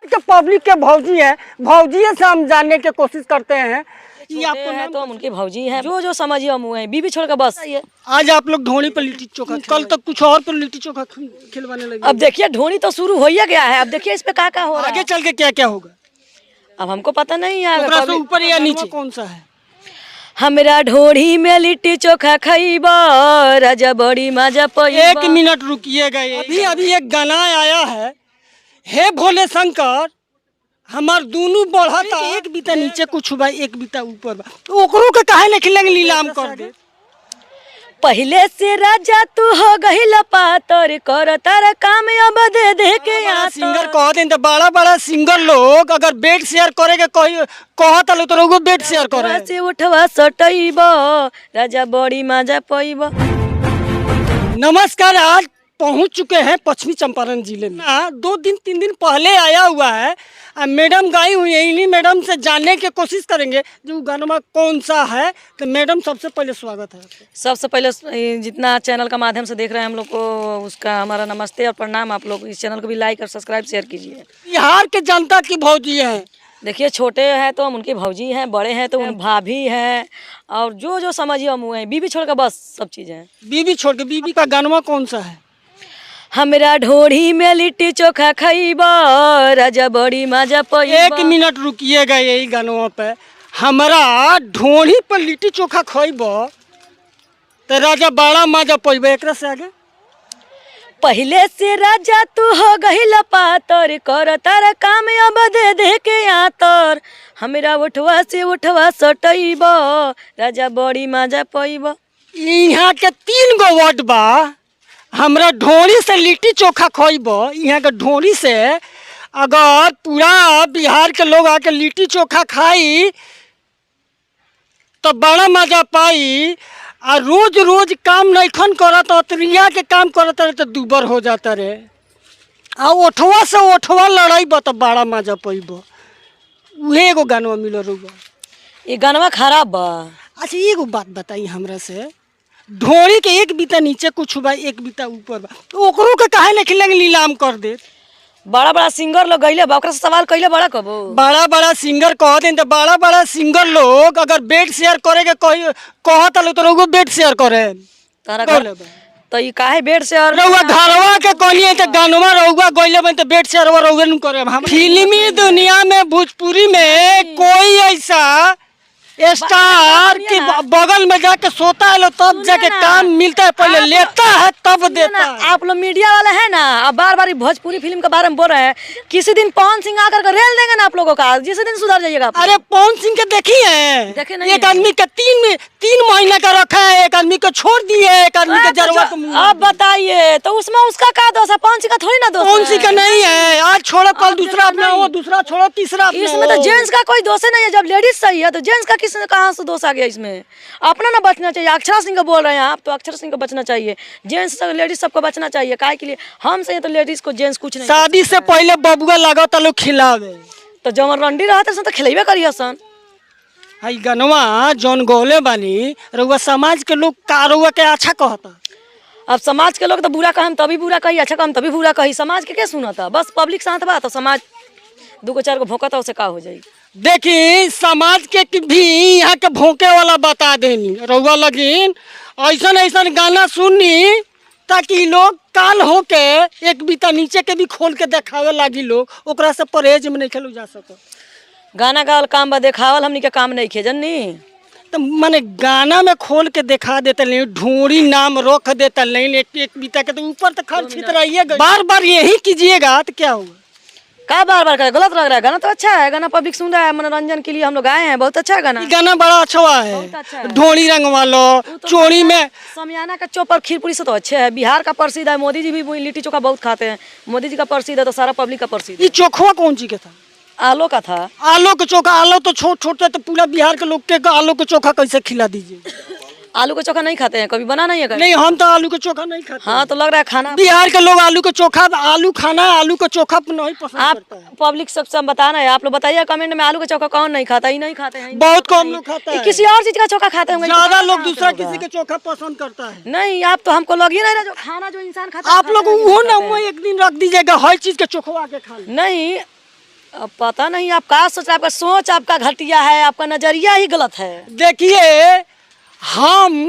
के पब्लिक के भौजी है, भौजी से हम जानने की कोशिश करते हैं। ये आपको है तो हम उनकी भौजी हैं, जो समझिए हम हुए हैं, बीबी छोड़ के बस। आज आप लोग ढोनी पर लिट्टी चोखा, कल तक कुछ और पर लिट्टी चोखा खिलवाने लगे। अब देखिए ढोनी तो शुरू हो ही गया है, अब देखिए इस पे क्या हो रहा है। आगे चल के क्या क्या होगा अब हमको पता नहीं है। ऊपर या नीचे कौन सा है? हमरा ढोड़ी में लिट्टी चोखा खाइबा राजा बड़ी मजा पाइबा। 1 मिनट रुकिएगा, अभी एक गाना आया है, हे भोले शंकर हमार दोनों बढ़ता, एक बीता नीचे कुछ बा एक बीता ऊपर बा, तो ओकरो के काहे नहीं खिलेंगे नीलाम कर दे। पहले से राजा तू हो गई लपातर कर तारा काम अब दे दे के यहाँ सिंगर कह दें तो बड़ा बड़ा सिंगर लोग अगर बेड शेयर करेगा कहता लोग तो लोगों बेड शेयर करे से उठवा सटइबा राजा बड़ी मजा पाइबा। नमस्कार, आज पहुंच चुके हैं पश्चिमी चंपारण जिले में। 2 दिन 3 दिन पहले आया हुआ है, मैडम गाई हुई है, इन्हीं मैडम से जानने की कोशिश करेंगे जो गाना कौन सा है। तो मैडम सबसे पहले स्वागत है आपको। सबसे पहले जितना चैनल का माध्यम से देख रहे हैं हम लोग को उसका हमारा नमस्ते और प्रणाम। आप लोग इस चैनल को भी लाइक और सब्सक्राइब शेयर कीजिए। बिहार के जनता की भौजी है, देखिए छोटे हैं तो हम उनकी भौजी हैं, बड़े हैं तो उन भाभी हैं, और जो समझिए हम हुए हैं, बीबी छोड़ के बस सब चीज़ें हैं। बीबी छोड़ के बीबी का गाना कौन सा है? हमरा ढोड़ी में लिट्टी चोखा खाइबा राजा बड़ी मजा पाइबा। 1 मिनट रुकिएगा, यही गानवा पे हमरा ढोड़ी पर लिट्टी चोखा खइब तो राजा बड़ा मजा पाइब। एक से आगे पहले से राजा तू हो गई लपातर कर तारा काम अब दे दे के यहाँ तर हमरा उठवा से उठवा सटइबा राजा बड़ी मजा पाइबा। यहाँ के 3 गो वर्ड बा, हमरा ढोरी से लिट्टी चोखा खइब। यहाँ के ढोरी से अगर पूरा बिहार के लोग आके लिट्टी चोखा खाई तो बड़ा मजा पाई। आ रोज रोज काम नैखन करत अतरिया के काम करत रहे तो दुबर हो जाता रे। आ ओठवा से ओठवा लड़ाई तो बड़ा मजा पाइब। उहे एगो गानवा मिल रहा। ये गानवा खराब बा। अच्छा एगो बात बताई हमरा से, ढोरी के एक बीता नीचे कुछ बा एक बीता ऊपर बा, तो ओकरो के काहे नहीं खिलेंगे नीलाम कर दे। बड़ा बड़ा सिंगर लोग गईले बा, ओकरा से सवाल कइले बड़ा कबो। बड़ा बड़ा सिंगर कह दें तो बड़ा बड़ा सिंगर लोग अगर बेड शेयर करेगा कहता लोग तो लोगों बेड शेयर करे। तारा तो ये काहे बेड से और रउआ घरवा के कहलिए तो गानवा रउआ गइले में तो बेड शेयर रउआ न करे। हम फिल्मी दुनिया में भोजपुरी में कोई ऐसा स्टार के बगल में जाके सोता है तब जाके काम मिलता है, पहले लेता है तब देता है। आप लोग मीडिया वाले हैं ना, अब बार बार भोजपुरी फिल्म के बारे में बोल रहे हैं। किसी दिन पवन सिंह आकर के रेल देंगे ना आप लोगों का, जिस दिन सुधर जाइएगा। अरे पवन सिंह के देखी है, देखे नहीं एक आदमी का 3 महीना का रखा है, एक आदमी को छोड़ दिए, एक आदमी का जरूरत। अब बताइए तो उसमें उसका क्या दोष है? पवन सिंह का थोड़ी ना दोष। पवन सिंह का नहीं है, आज छोड़ो कल दूसरा अपना हो, दूसरा छोड़ो तीसरा अपना। इसमें तो जेंट्स का कोई दोष नहीं है। जब लेडीज सही है तो जेंट्स का किसने कहाँ से दोष आ गया इसमें? अपना ना बचना चाहिए। अक्षरा सिंह को बोल रहे हैं आप, तो अक्षरा सिंह को बचना चाहिए। जेंट्स सब लेडीज सबको बचना चाहिए। काहे के लिए हम सही तो लेडीज को जेंट्स कुछ नहीं। शादी से पहले बबुआ लगता लोग खिलावे, तो जमन रंडी रहते तो खिलेबे करिए सन। हाई गनवा जौन गोले बानी रउआ समाज के लोग का रउआ के अच्छा कहता। अब समाज के लोग तो बुरा कहम तभी बुरा कही, अच्छा कहम तभी बुरा कही। समाज के क्या सुनता? बस पब्लिक साथ बा तो समाज 2 4 को भोंकता उसे का हो जाई। देखी समाज के भी यहाँ के भोंके वाला बता देनी रउआ लगिन ऐसन ऐसन गाना सुननी ताकि लोग काल होके एक बीता नीचे के भी खोल के देखावे लागी, लोग ओकरा से परहेज में नहीं खेलू जा सको। गाना गावल काम बा, देखावल हमनी के काम नहीं खे जननी। तो माने गाना में खोल के दिखा देते नहीं, ढूंढी नाम रख देता नहीं, एक बीता के तो ऊपर तक खर्च रहिएगा। बार बार यही कीजिएगा तो क्या होगा? का बार बार करे? गलत लग रहा है। गाना तो अच्छा है, गाना पब्लिक सुन रहा है, मनोरंजन के लिए हम लोग आए हैं। बहुत अच्छा है गाना। गाना बड़ा अच्छा है, ढोली रंगवा लो चोरी में समियाना का चौपर खीरपुरी से तो अच्छे है। बिहार का प्रसिद्ध है, मोदी जी भी लिट्टी चोखा बहुत खाते हैं। मोदी जी का प्रसिद्ध है तो सारा पब्लिक का प्रसिद्ध है। ये चोखवा कौन सी का था? आलो का था। आलू का चोखा, आलू तो छोट छोटे तो पूरा बिहार के लोग के आलू का चोखा कैसे खिला दीजिए? आलू का चोखा नहीं खाते हैं, कभी बना नहीं है? नहीं हम तो आलू का चोखा नहीं खाते। हाँ तो लग रहा है खाना बिहार के लोग आलू का चोखा, आलू खाना आलू का चोखा नहीं पसंद आप करता है। पब्लिक सबसे हम बताना है। आप लोग बताइए कमेंट में, आलू का चोखा कौन नहीं खाता? ही नहीं खाते हैं, बहुत कम लोग खाता है। किसी और चीज का चोखा खाते होंगे। ज्यादा लोग दूसरा किसी का चोखा पसंद करता है। नहीं आप तो हमको लग ही नहीं रहा जो खाना जो इंसान खाता है। आप लोग वो ना वो एक दिन रख दीजिएगा, हर चीज के चोखवा के खा ले। नहीं अब पता नहीं आप क्या सोच रहे हैं, आपका सोच आपका घटिया है, आपका नजरिया ही गलत है। देखिए हम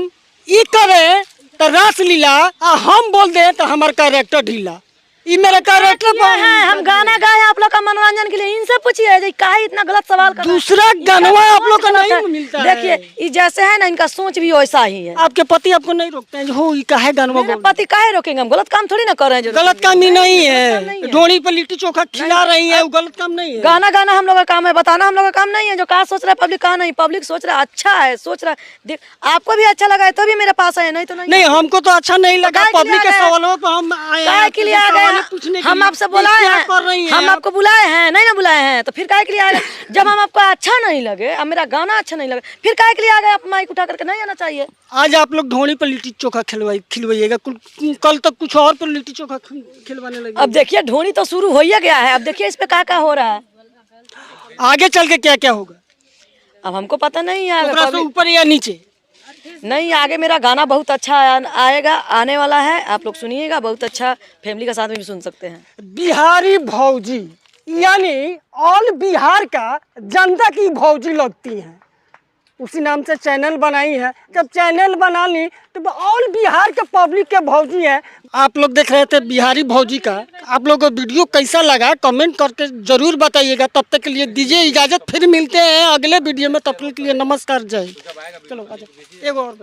ये करें तो रस लीला और हम बोल दें तो हमारा कैरेक्टर ढीला। ये मेरा कैरेक्टर किया है, हम गाना गाए आप लोग का मनोरंजन के लिए, इनसे पूछिए जे काहे इतना गलत सवाल कर रहे हैं? दूसरा गानवा आप लोग का गलत नहीं है। मिलता है। देखिए ये जैसे है ना, इनका सोच भी वैसा ही है। आपके पति आपको नहीं रोकते हैं हो ये काहे गानवा मेरे बोल? पति काहे रोकेंगे, हम गलत काम थोड़ी ना कर रहे हैं। जो गलत काम ही नहीं गलत काम नहीं है। है। ढोनी पर लिट्टी चोखा खिला रही है, वो गलत काम नहीं है। गाना गाना हम लोग का काम है, बताना हम लोग का काम नहीं है। जो कहा सोच रहा है पब्लिक, कहा नहीं, पब्लिक सोच रहा है अच्छा है, सोच रहा है देख आपको भी अच्छा लगा है तो भी मेरे पास है, नहीं तो नहीं। नहीं हमको तो अच्छा नहीं लगा। काहे के लिए पब्लिक के आ गए? सवालों पर हम आए हैं, काहे के लिए आ सवाल गए? पूछने के हम लिए। आपसे बुलाए क्या हैं, कर रही हैं हम आप? आपको बुलाए हैं, नहीं ना बुलाए हैं तो फिर काहे के लिए आ गए? जब हम आपको अच्छा नहीं लगे, अब मेरा गाना अच्छा नहीं लगे, फिर काहे के लिए आ गए? आप माइक उठा करके नहीं आना चाहिए। आज आप लोग ढोनी पर लिट्टी चोखा खिलवाइएगा, कल तक कुछ और पर लिट्टी चोखा खिलवाने लगे। अब देखिए ढोनी तो शुरू हो ही गया है, अब देखिए इस पे क्या हो रहा है। आगे चल के क्या क्या होगा? अब हमको पता नहीं है, ओकरा से ऊपर या नीचे? नहीं आगे मेरा गाना बहुत अच्छा आएगा, आने वाला है, आप लोग सुनिएगा, बहुत अच्छा, फैमिली के साथ में भी सुन सकते हैं। बिहारी भौजी यानी ऑल बिहार का जनता की भौजी लगती हैं, उसी नाम से चैनल बनाई है। जब चैनल बना ली तो ऑल बिहार के पब्लिक के भौजी है। आप लोग देख रहे थे बिहारी भौजी का। आप लोगों को वीडियो कैसा लगा कमेंट करके जरूर बताइएगा। तब तक के लिए दीजिए इजाजत, फिर मिलते हैं अगले वीडियो में। तब तक के लिए नमस्कार, जय हिंद। चलो आजा, एगो और